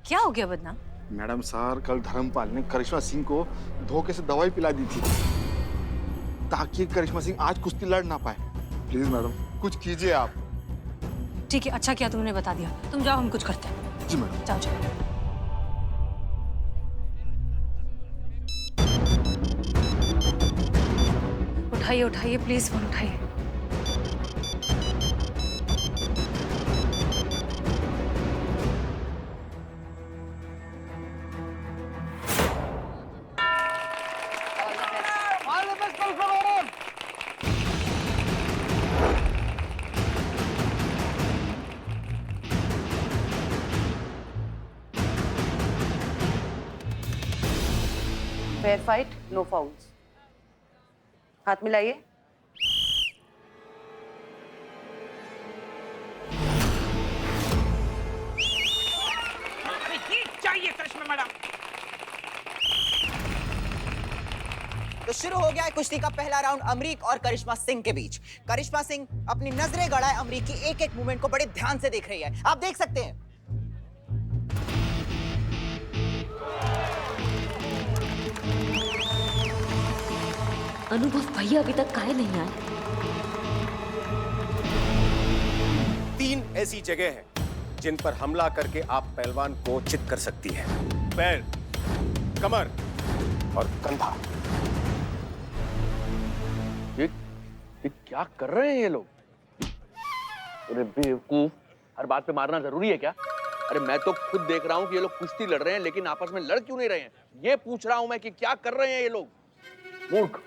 क्या हो गया बदनाम? मैडम सर, कल धर्मपाल ने करिश्मा सिंह को धोखे से दवाई पिला दी थी ताकि करिश्मा सिंह आज कुश्ती लड़ ना पाए। प्लीज मैडम, कुछ कीजिए आप। ठीक है, अच्छा किया तुमने बता दिया। तुम जाओ, हम कुछ करते हैं। जी मैडम। जाओ जाओ। उठाइए उठाइए, प्लीज फोन उठाइए। Fair fight, no fouls. हाथ मिलाइए। चाहिए करिश्मा मैडम। तो शुरू हो गया है कुश्ती का पहला राउंड अमरीक और करिश्मा सिंह के बीच। करिश्मा सिंह अपनी नजरें गड़ाए अमरीक की एक एक मूवमेंट को बड़े ध्यान से देख रही है। आप देख सकते हैं। अनुभव भैया अभी तक काहे नहीं आए? 3 ऐसी जगह हैं जिन पर हमला करके आप पहलवान को चित कर सकती हैं। पैर, कमर और कंधा। ये क्या कर रहे हैं ये लोग? अरे बेवकूफ, हर बात पे मारना जरूरी है क्या? अरे मैं तो खुद देख रहा हूँ कि ये लोग कुश्ती लड़ रहे हैं, लेकिन आपस में लड़ क्यों नहीं रहे हैं? ये पूछ रहा हूं मैं कि क्या कर रहे हैं ये लोग? मूर्ख।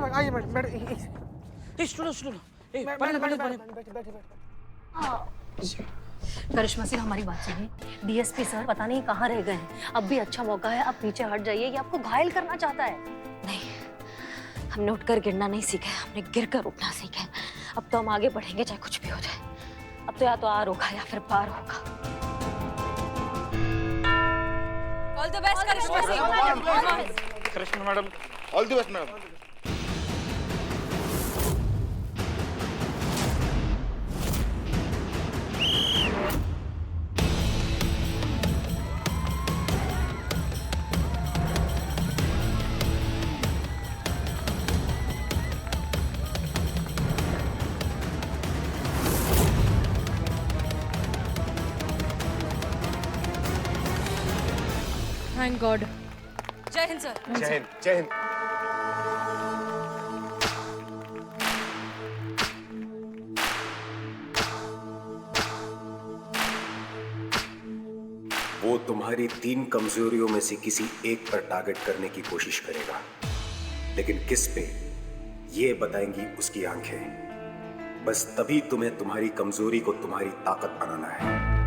आइए मैडम। सुनो। करिश्मा सिंह, हमारी बात सुनिए। डीएसपी सर पता नहीं कहाँ रह गए हैं। अब भी अच्छा मौका है, आप पीछे हट जाइए। ये आपको घायल करना चाहता है। नहीं, हमने उठकर गिरना नहीं सीखा है, हमने गिरकर उठना सीखा है। अब तो हम आगे बढ़ेंगे चाहे कुछ भी हो जाए। अब तो या तो आर होगा या फिर पार होगा। All the best Karishma Singh. Karishma madam, all the best madam. Thank god. जय हिंद सर। जय हिंद, जय हिंद। वो तुम्हारी 3 कमजोरियों में से किसी एक पर टारगेट करने की कोशिश करेगा, लेकिन किस पे ये बताएंगी उसकी आंखें। बस तभी तुम्हें तुम्हारी कमजोरी को तुम्हारी ताकत बनाना है।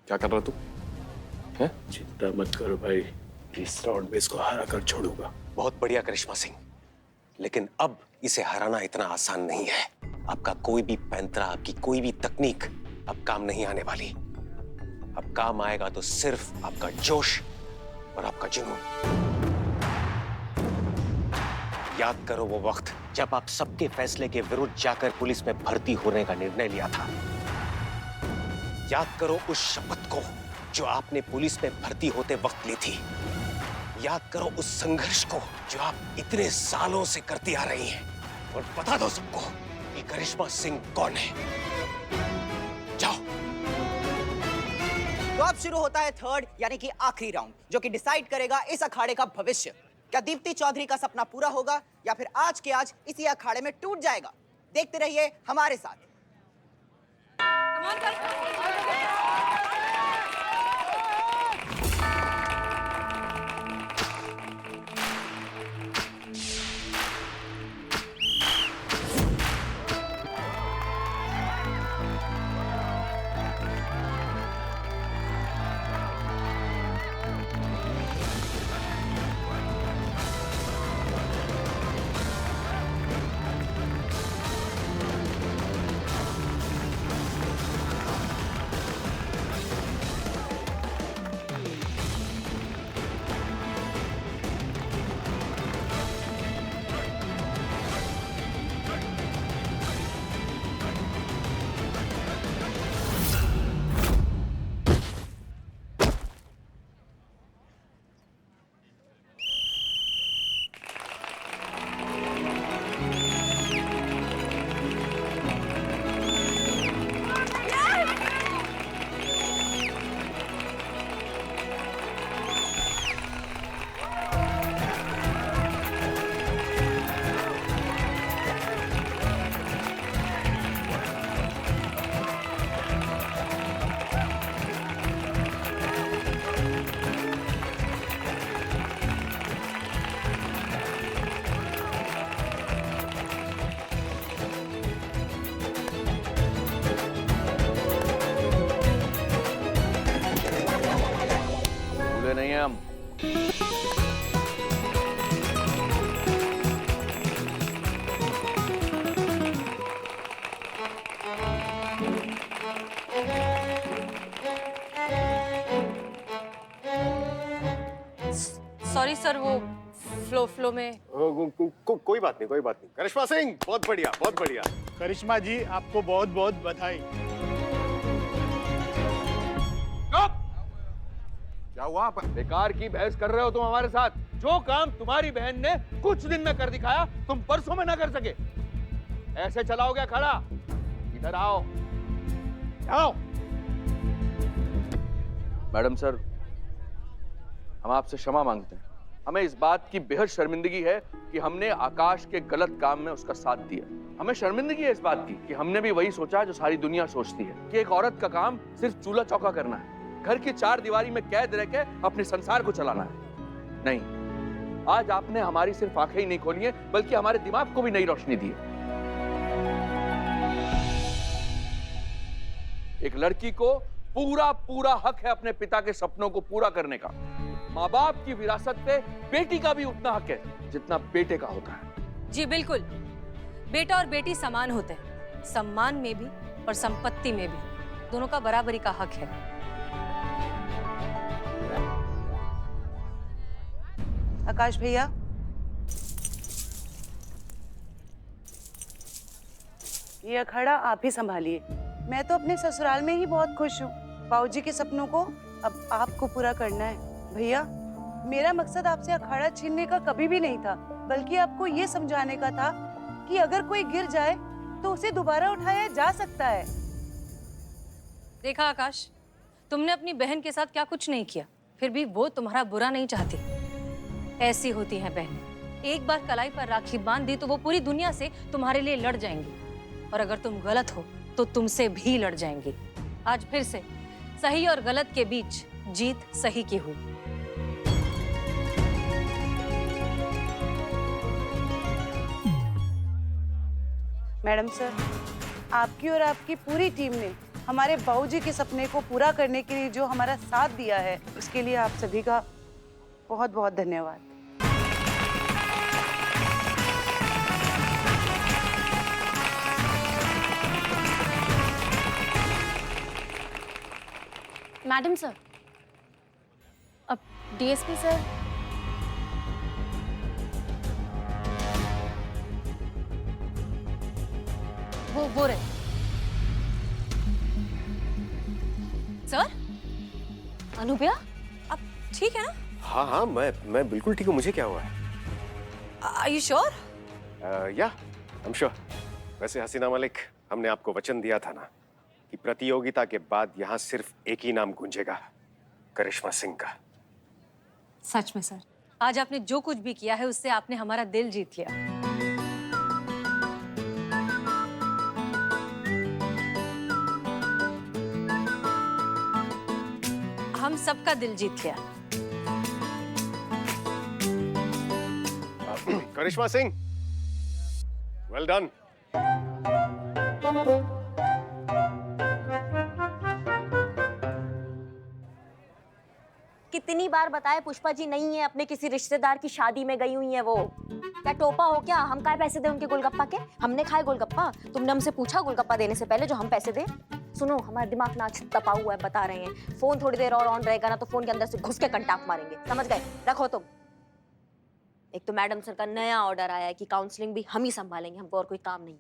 क्या कर रहा तू? हैं? चिंता मत करो भाई, इस राउंड में इसको हरा कर छोड़ूंगा। बहुत बढ़िया करिश्मा सिंह, लेकिन अब इसे हराना इतना आसान नहीं है। आपका कोई भी पैंतरा, आपकी कोई भी तकनीक अब काम नहीं आने वाली। अब काम आएगा तो सिर्फ आपका जोश और आपका जुनून। याद करो वो वक्त जब आप सबके फैसले के विरुद्ध जाकर पुलिस में भर्ती होने का निर्णय लिया था। याद करो उस शपथ को जो आपने पुलिस में भर्ती होते वक्त ली थी। याद करो उस संघर्ष को जो आप इतने सालों से करती आ रही हैं। और बता दो सबको कि करिश्मा सिंह कौन है। जाओ। तो अब शुरू होता है थर्ड यानी कि आखिरी राउंड, जो कि डिसाइड करेगा इस अखाड़े का भविष्य। क्या दीप्ति चौधरी का सपना पूरा होगा या फिर आज के आज इसी अखाड़े में टूट जाएगा? देखते रहिए हमारे साथ। नहीं है हम। सॉरी सर, वो फ्लो में। कोई बात नहीं, कोई बात नहीं। करिश्मा सिंह, बहुत बढ़िया, बहुत बढ़िया। करिश्मा जी, आपको बहुत बहुत बधाई। क्या हुआ? बेकार की बहस कर रहे हो तुम हमारे साथ। जो काम तुम्हारी बहन ने कुछ दिन में कर दिखाया, तुम परसों में ना कर सके। ऐसे चलाओगे खड़ा? इधर आओ, आओ। मैडम सर, हम आपसे क्षमा मांगते हैं। हमें इस बात की बेहद शर्मिंदगी है कि हमने आकाश के गलत काम में उसका साथ दिया। हमें शर्मिंदगी है इस बात की कि हमने भी वही सोचा जो सारी दुनिया सोचती है कि एक औरत का काम सिर्फ चूल्हा चौका करना है, घर की चार दीवारी में कैद रह के अपने संसार को चलाना है। नहीं, आज आपने हमारी सिर्फ आंखें ही नहीं खोली हैं, बल्कि हमारे दिमाग को भी नई रोशनी दी है। एक लड़की को पूरा पूरा हक है अपने पिता के सपनों को पूरा करने का। माँ बाप की विरासत पे बेटी का भी उतना हक है जितना बेटे का होता है। जी बिल्कुल, बेटा और बेटी समान होते हैं, सम्मान में भी और संपत्ति में भी। दोनों का बराबरी का हक है। आकाश भैया, ये अखाड़ा आप ही संभालिए। मैं तो अपने ससुराल में ही बहुत खुश हूँ। बाबूजी के सपनों को अब आपको पूरा करना है। भैया, मेरा मकसद आपसे अखाड़ा छीनने का कभी भी नहीं था, बल्कि आपको ये समझाने का था कि अगर कोई गिर जाए तो उसे दोबारा उठाया जा सकता है। देखा आकाश, तुमने अपनी बहन के साथ क्या कुछ नहीं किया, फिर भी वो तुम्हारा बुरा नहीं चाहती। ऐसी होती हैं बहनें। एक बार कलाई पर राखी बांध दी तो वो पूरी दुनिया से तुम्हारे लिए लड़ जाएंगी, और अगर तुम गलत हो तो तुमसे भी लड़ जाएंगी। आज फिर से सही और गलत के बीच जीत सही की हुई। मैडम सर, आपकी और आपकी पूरी टीम ने हमारे बाबूजी के सपने को पूरा करने के लिए जो हमारा साथ दिया है, उसके लिए आप सभी का बहुत बहुत धन्यवाद। मैडम सर, अब डीएसपी सर। वो रहे। सर, अनुप्रिया, अब ठीक है ना? हाँ हाँ, मैं बिल्कुल ठीक हूँ। मुझे क्या हुआ है? Are you sure? या I'm sure। वैसे हसीना मलिक, हमने आपको वचन दिया था ना कि प्रतियोगिता के बाद यहाँ सिर्फ एक ही नाम गूंजेगा, करिश्मा सिंह का। सच में सर, आज आपने जो कुछ भी किया है उससे आपने हमारा दिल जीत लिया। हम सबका दिल जीत लिया। करिश्मा सिंह, वेल डन। कितनी बार बताए पुष्पा जी नहीं है, अपने किसी रिश्तेदार की शादी में गई हुई है वो। क्या टोपा हो क्या? हम काय पैसे दे उनके गोलगप्पा के? हमने खाए गोलगप्पा? तुमने हमसे पूछा गोलगप्पा देने से पहले जो हम पैसे दे? सुनो, हमारा दिमाग ना तपा हुआ है, बता रहे हैं। फोन थोड़ी देर और ऑन रहेगा ना तो फोन के अंदर से घुस के कंटाक मारेंगे, समझ गए? रखो तुम। एक तो मैडम सर का नया ऑर्डर आया है कि काउंसलिंग भी हम ही संभालेंगे, हमको और कोई काम नहीं।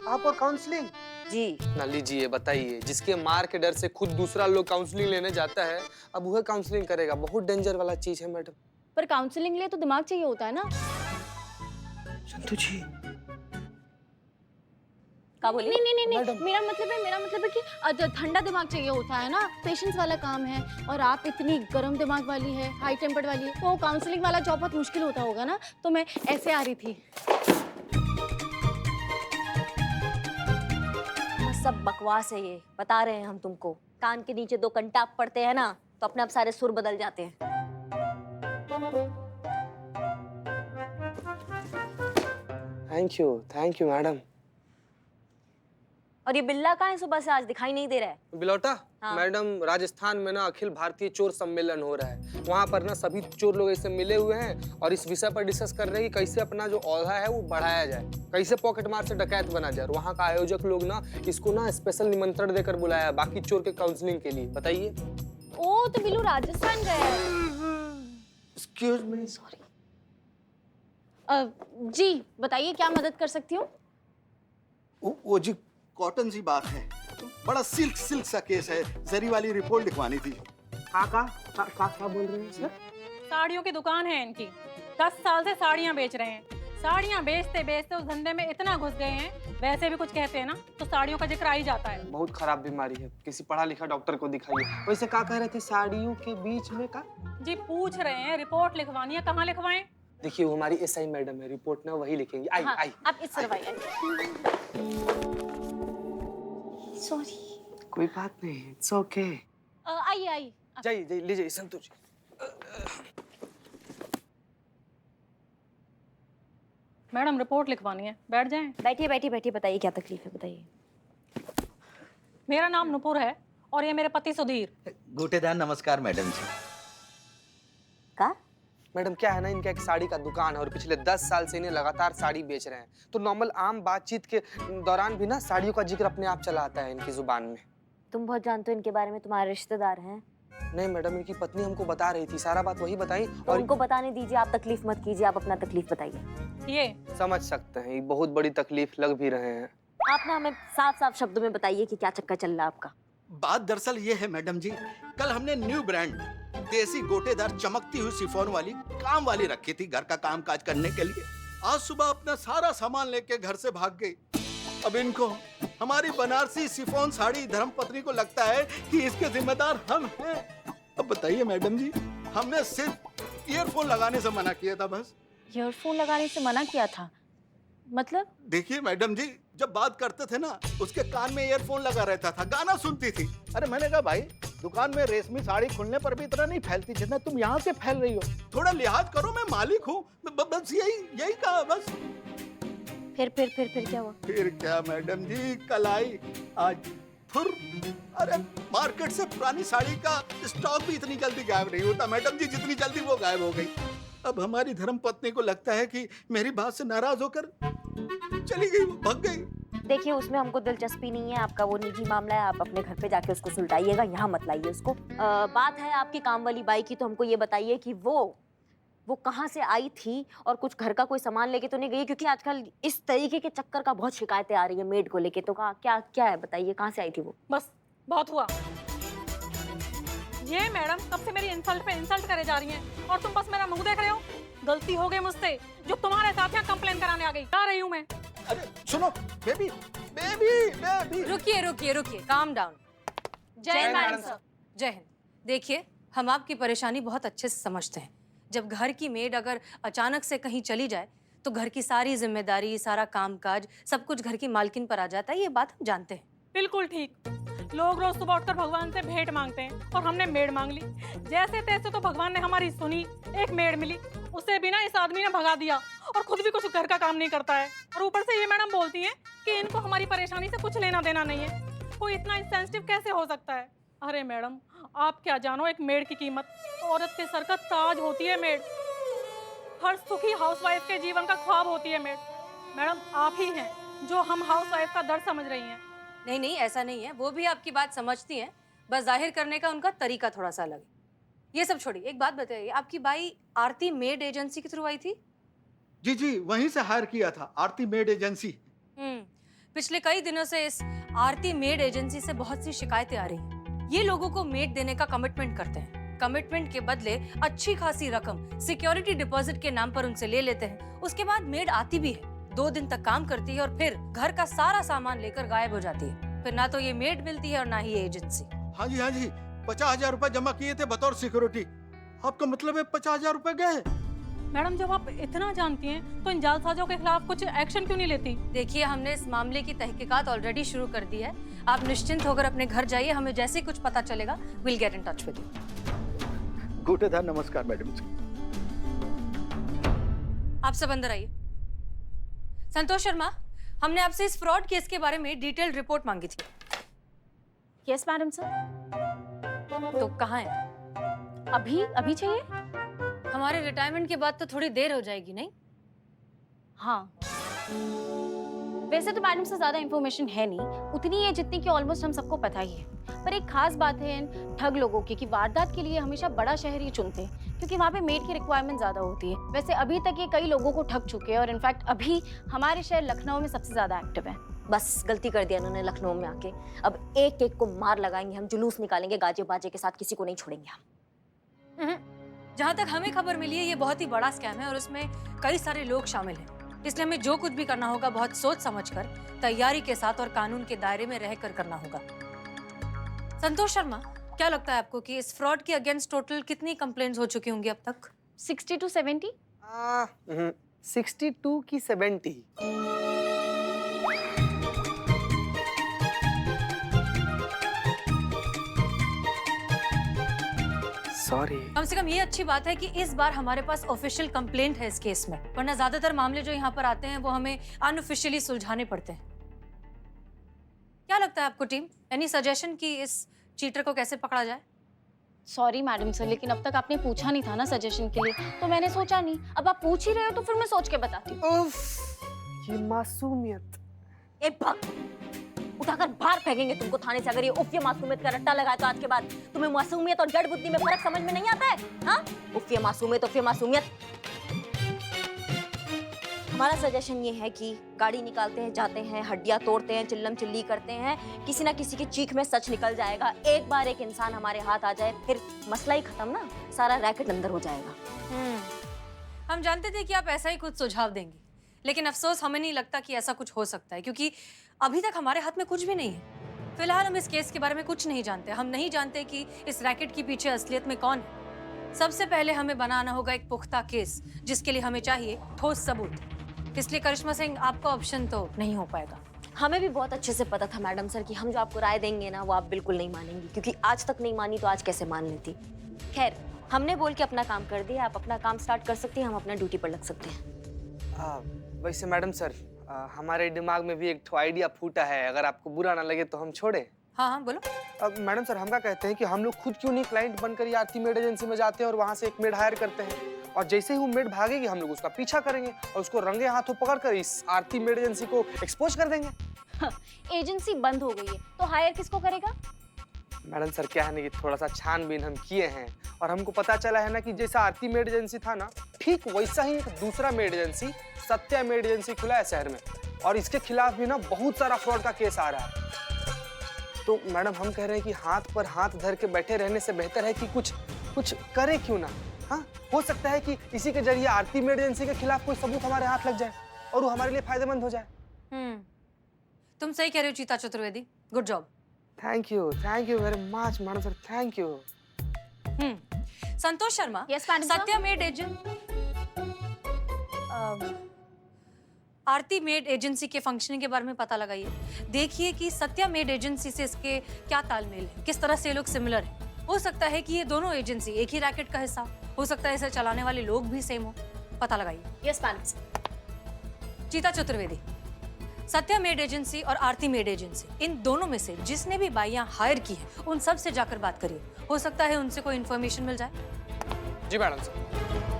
आप और काउंसलिंग जी ना लीजिए, बताइए। जिसके मार के डर से खुद दूसरा लोग काउंसलिंग लेने जाता है, अब वह काउंसलिंग करेगा। बहुत डेंजर वाला चीज है मैडम। पर काउंसलिंग लिए तो दिमाग चाहिए होता है ना? संतु जी, क्या बोली? नहीं, मेरा मतलब है कि ठंडा दिमाग चाहिए होता है ना, पेशेंस वाला काम है। और आप इतनी गर्म दिमाग वाली है, हाई टेम्पर्ड वाली है, तो काउंसलिंग वाला जॉब बहुत मुश्किल होता होगा ना। तो मैं ऐसे आ रही थी। सब बकवास है ये, बता रहे हैं हम तुमको। कान के नीचे दो कंटाप पड़ते हैं ना तो अपने आप सारे सुर बदल जाते हैं। Thank you madam. और ये बिल्ला कहाँ है? सुबह से आज दिखाई नहीं दे रहा है। बिलौटा? हाँ। मैडम, राजस्थान में ना अखिल भारतीय चोर सम्मेलन हो रहा है। वहाँ पर ना सभी चोर लोग ऐसे मिले हुए हैं और इस विषय पर डिस्कस कर रहे हैं कि कैसे अपना जो औहदा है वो बढ़ाया जाए, कैसे पॉकेट मार से डकैत बना जाए। और वहाँ का आयोजक लोग ना इसको ना स्पेशल निमंत्रण देकर बुलाया है बाकी चोर के काउंसलिंग के लिए। बताइए। ओ, तो बिल्लू राजस्थान गए। Excuse me, sorry. जी बताइए, क्या मदद कर सकती हूँ? वो जी कॉटन सी बात है, बड़ा सिल्क सा केस है, जरी वाली रिपोर्ट लिखवानी थी। क्या बोल रहे हैं सर? साड़ियों की दुकान है इनकी, 10 साल से साड़ियाँ बेच रहे हैं। साड़ियाँ बेचते बेचते उस धंधे में इतना घुस गए हैं, वैसे भी कुछ कहते हैं ना तो साड़ियों का जिक्र आ ही जाता है। बहुत खराब बीमारी है, किसी पढ़ा लिखा डॉक्टर को दिखाइए। वैसे क्या कह रहे थे, साड़ियों के बीच में का? जी पूछ रहे हैं, रिपोर्ट लिखवानी है, कहाँ लिखवाएं? देखिए, वो हमारी एसआई मैडम है, रिपोर्ट ना वही लिखेंगी। आई हाँ, आई आप इस तरफ आइए। सॉरी। कोई बात नहीं, इट्स ओके। आइए। जाइए लीजिए संतु जी। मैडम रिपोर्ट लिखवानी है, बैठ जाएं। बैठिए, बताइए क्या तकलीफ है, बताइए। मेरा नाम नुपुर है और ये मेरे पति सुधीर। गोटेदार नमस्कार मैडम जी। का? मैडम, क्या है ना, इनका एक साड़ी का दुकान है और पिछले 10 साल से इन्हें लगातार साड़ी बेच रहे हैं। तो नॉर्मल आम बातचीत के दौरान भी ना साड़ियों का जिक्र अपने आप चला आता है इनकी जुबान में। तुम बहुत जानते हो इनके बारे में, तुम्हारे रिश्तेदार हैं। नहीं मैडम, इनकी पत्नी हमको बता रही थी, सारा बात वही बताई। और उनको बताने दीजिए, आप तकलीफ मत कीजिए, आप अपना तकलीफ बताइए। ये समझ सकते हैं, ये बहुत बड़ी तकलीफ लग भी रहे हैं। आप ना हमें साफ शब्दों में बताइए कि क्या चक्कर चल रहा है आपका। बात दरअसल ये है मैडम जी, कल हमने न्यू ब्रांड देसी गोटेदार चमकती हुई सिफोन वाली काम वाली रखी थी घर का काम काज करने के लिए। आज सुबह अपना सारा सामान लेके घर से भाग गई। अब इनको हमारी बनारसी सिफोन साड़ी धर्मपत्नी को लगता है कि इसके जिम्मेदार हम हैं। अब बताइए मैडम जी, हमने सिर्फ ईयरफोन लगाने से मना किया था बस। ईयरफोन लगाने से मना किया था? मतलब? देखिए मैडम जी, जब बात करते थे ना उसके कान में ईयरफोन लगा रहता था, गाना सुनती थी। अरे मैंने कहा भाई, दुकान में रेशमी साड़ी खुलने पर भी इतना नहीं फैलती जितना तुम यहाँ से फैल रही हो, थोड़ा लिहाज करो, मैं मालिक हूँ। बस यही कहा बस। फिर क्या हुआ? फिर क्या मैडम जी, कल आई आज फुर। अरे मार्केट से पुरानी साड़ी का स्टॉक भी इतनी जल्दी गायब नहीं होता मैडम जी, जितनी जल्दी वो गायब हो गई। अब हमारी धर्मपत्नी को लगता है कि मेरी बात से नाराज होकर चली गई, वो भाग गई। देखिए उसमें हमको दिलचस्पी नहीं है, आपका वो निजी मामला है, आप अपने घर पे जाके उसको सुलझाइएगा, यहाँ मत लाइए उसको। बात है आपकी काम वाली बाई की, तो हमको ये बताइए कि वो कहाँ से आई थी और कुछ घर का कोई सामान लेके तो नहीं गई? क्योंकि आजकल इस तरीके के चक्कर का बहुत शिकायतें आ रही है मेड को लेके, तो क्या क्या है बताइए, कहाँ से आई थी वो? बस बहुत हुआ। ये मैडम कब से मेरी इंसल्ट पे इंसल्ट करे जा रही हैं और तुम बस मेरा मुंह देख रहे हो। गलती हो गई मुझसे, जो तुम्हारे साथ यहाँ कंप्लेन कराने आ गई। आ रही हूँ मैं। अरे सुनो बेबी बेबी बेबी, रुकिए रुकिए रुकिए, काम डाउन। जय हिंद मैडम सर। जय हिंद। देखिए हम आपकी परेशानी बहुत अच्छे से समझते हैं। जब घर की मेड अगर अचानक से कहीं चली जाए तो घर की सारी जिम्मेदारी, सारा कामकाज, सब कुछ घर की मालकिन पर आ जाता है, ये बात हम जानते हैं। बिल्कुल ठीक। लोग रोज सुबह उठकर भगवान से भेंट मांगते हैं और हमने मेड मांग ली। जैसे तैसे तो भगवान ने हमारी सुनी, एक मेड मिली, उसे भी ना इस आदमी ने भगा दिया और खुद भी कुछ घर का काम नहीं करता है। और ऊपर से ये मैडम बोलती हैं कि इनको हमारी परेशानी से कुछ लेना देना नहीं है। कोई इतना इंसेंसिटिव कैसे हो सकता है? अरे मैडम आप क्या जानो एक मेड की कीमत। औरत के सर का ताज होती है मेड। हर सुखी हाउसवाइफ के जीवन का ख्वाब होती है मेड। मैडम आप ही हैं जो हम हाउसवाइफ का दर्द समझ रही हैं। नहीं नहीं, ऐसा नहीं है, वो भी आपकी बात समझती हैं, बस जाहिर करने का उनका तरीका थोड़ा सा अलग है। ये सब छोड़िए, एक बात बताइए, आपकी बाई आरती मेड एजेंसी के थ्रू आई थी? जी जी, वहीं से हायर किया था, आरती मेड एजेंसी। पिछले कई दिनों से इस आरती मेड एजेंसी से बहुत सी शिकायतें आ रही हैं। ये लोगों को मेड देने का कमिटमेंट करते हैं, कमिटमेंट के बदले अच्छी खासी रकम सिक्योरिटी डिपॉजिट के नाम पर उनसे ले लेते हैं। उसके बाद मेड आती भी है, 2 दिन तक काम करती है और फिर घर का सारा सामान लेकर गायब हो जाती है। फिर ना तो ये मेड मिलती है और ना ही ये एजेंसी। हाँ जी 50,000 रुपए जमा किए थे बतौर सिक्योरिटी। आपका मतलब है 50,000 रुपए गए? मैडम जब आप इतना जानती हैं तो इन जालसाजों के खिलाफ कुछ एक्शन क्यों नहीं लेती? देखिए हमने इस मामले की तहकीकात ऑलरेडी शुरू कर दी है। आप निश्चिंत होकर अपने घर जाइए, हमें जैसे ही कुछ पता चलेगा will get in touch with you. गोटेदार नमस्कार मैडम। आप सब अंदर आइए। संतोष शर्मा, हमने आपसे इस फ्रॉड केस के बारे में डिटेल्ड रिपोर्ट मांगी थी। Yes madam sir. तो कहाँ है? अभी चाहिए? हमारे रिटायरमेंट के बाद तो थोड़ी देर हो जाएगी नहीं? हाँ, वैसे तो मैडम से ज्यादा इन्फॉर्मेशन है नहीं, उतनी है जितनी कि ऑलमोस्ट हम सबको पता ही है। पर एक खास बात है इन ठग लोगों की कि वारदात के लिए हमेशा बड़ा शहर ही चुनते हैं, क्योंकि वहाँ पे मेड की रिक्वायरमेंट ज्यादा होती है। वैसे अभी तक ये कई लोगों को ठग चुके हैं और इनफैक्ट अभी हमारे शहर लखनऊ में सबसे ज्यादा एक्टिव है। बस गलती कर दिया उन्होंने लखनऊ में आके। अब एक एक को मार लगाएंगे हम, जुलूस निकालेंगे गाजे बाजे के साथ, किसी को नहीं छोड़ेंगे हम। जहाँ तक हमें खबर मिली है ये बहुत ही बड़ा स्कैम है और उसमें कई सारे लोग शामिल हैं। इसलिए हमें जो कुछ भी करना होगा बहुत सोच समझकर, तैयारी के साथ और कानून के दायरे में रहकर करना होगा। संतोष शर्मा, क्या लगता है आपको कि इस फ्रॉड के अगेंस्ट टोटल कितनी कंप्लेंट्स हो चुकी होंगी अब तक? 60 to 70? 62 की 70। सॉरी। कम से कम ये अच्छी बात है कि इस बार हमारे पास ऑफिशियल कंप्लेंट है इस केस में, वरना ज्यादातर मामले जो यहाँ पर आते हैं वो हमें अनऑफिशियली सुलझाने पड़ते हैं। क्या लगता है आपको टीम, एनी सजेशन कि इस चीटर को कैसे पकड़ा जाए? सॉरी मैडम सर, लेकिन अब तक आपने पूछा नहीं था ना सजेशन के लिए, तो मैंने सोचा नहीं। अब आप पूछ ही रहे हो तो फिर मैं सोच के बताती हूँ। ये मासूमियत। ए भग, उठाकर बाहर फेंकेंगे तुमको थाने से अगर ये उफ ये मासूमियत का रट्टा लगाया तो आज के बाद। तुम्हें मासूमियत और जड़ बुद्धि में फर्क समझ में नहीं आता है? हाँ, उफ ये मासूमियत। हमारा सजेशन ये है कि गाड़ी निकालते हैं, जाते हैं, हड्डियां तोड़ते हैं, चिल्लम चिल्ली करते हैं, किसी ना किसी की चीख में सच निकल जाएगा। एक बार एक इंसान हमारे हाथ आ जाए फिर मसला ही खत्म ना, सारा रैकेट अंदर हो जाएगा। हम जानते थे कि आप ऐसा ही कुछ सुझाव देंगे, लेकिन अफसोस हमें नहीं लगता कि ऐसा कुछ हो सकता है, क्योंकि अभी तक हमारे हाथ में कुछ भी नहीं है। फिलहाल हम इस केस के बारे में कुछ नहीं जानते। हम नहीं जानते कि इस रैकेट के पीछे असलियत में कौन है। सबसे पहले हमें बनाना होगा एक पुख्ता केस, जिसके लिए हमें चाहिए ठोस सबूत। इसलिए करिश्मा सिंह, आपका ऑप्शन तो नहीं हो पाएगा। हमें भी बहुत अच्छे से पता था मैडम सर कि हम जो आपको राय देंगे ना वो आप बिल्कुल नहीं मानेंगी, क्योंकि आज तक नहीं मानी तो आज कैसे मान लेती। खैर, हमने बोल के अपना काम कर दिया, आप अपना काम स्टार्ट कर सकती हैं, हम अपना ड्यूटी पर लग सकते हैं। वैसे मैडम सर, हमारे दिमाग में भी एक ठो आइडिया फूटा है, अगर आपको बुरा ना लगे तो हम छोड़े। हाँ हाँ बोलो। अब मैडम सर, हम क्या कहते हैं कि हम लोग खुद क्यों नहीं क्लाइंट बनकर ये आरती मेड एजेंसी में जाते हैं और वहाँ से एक मेड हायर करते हैं, और जैसे ही वो मेड भागेगी हम लोग उसका पीछा करेंगे और उसको रंगे हाथों पकड़कर इस आरती मेड एजेंसी को एक्सपोज कर देंगे। एजेंसी बंद हो गई है तो हायर किसको करेगा? मैडम सर, क्या है ना कि थोड़ा सा छानबीन हम किए हैं और हमको पता चला है ना कि जैसा आरती मेड एजेंसी था ना, ठीक वैसा ही एक दूसरा made agency Satya made agency खुला है शहर में, और इसके खिलाफ भी ना बहुत सारा फ्रॉड का केस आ रहा है। तो मैडम हम कह रहे हैं कि हाथ पर हाथ धर के बैठे रहने से बेहतर है कि कुछ करे क्यों ना। हाँ, हो सकता है कि इसी के जरिए आरती मेड एजेंसी के खिलाफ कोई सबूत हमारे हाथ लग जाए और वो हमारे लिए फायदेमंद हो जाए। तुम सही कह रहे हो चीता Chaturvedi, good job. Thank you very much madam sir, thank you. Santosh Sharma, Yes, madam, sir. Satya made agent Aarti made agency के फंक्शनिंग के बारे में पता लगाइए। देखिए कि सत्या मेड एजेंसी से इसके क्या तालमेल है, किस तरह से ये लोग सिमिलर हैं। हो सकता है कि ये दोनों एजेंसी एक ही रैकेट का हिस्सा हो सकता है, इसे चलाने वाले लोग भी सेम हो, पता लगाइए। Yes madam. चीता चतुर्वेदी, सत्या मेड एजेंसी और आरती मेड एजेंसी, इन दोनों में से जिसने भी बाइयां हायर की है उन सब से जाकर बात करिए, हो सकता है उनसे कोई इन्फॉर्मेशन मिल जाए। जी मैडम सर।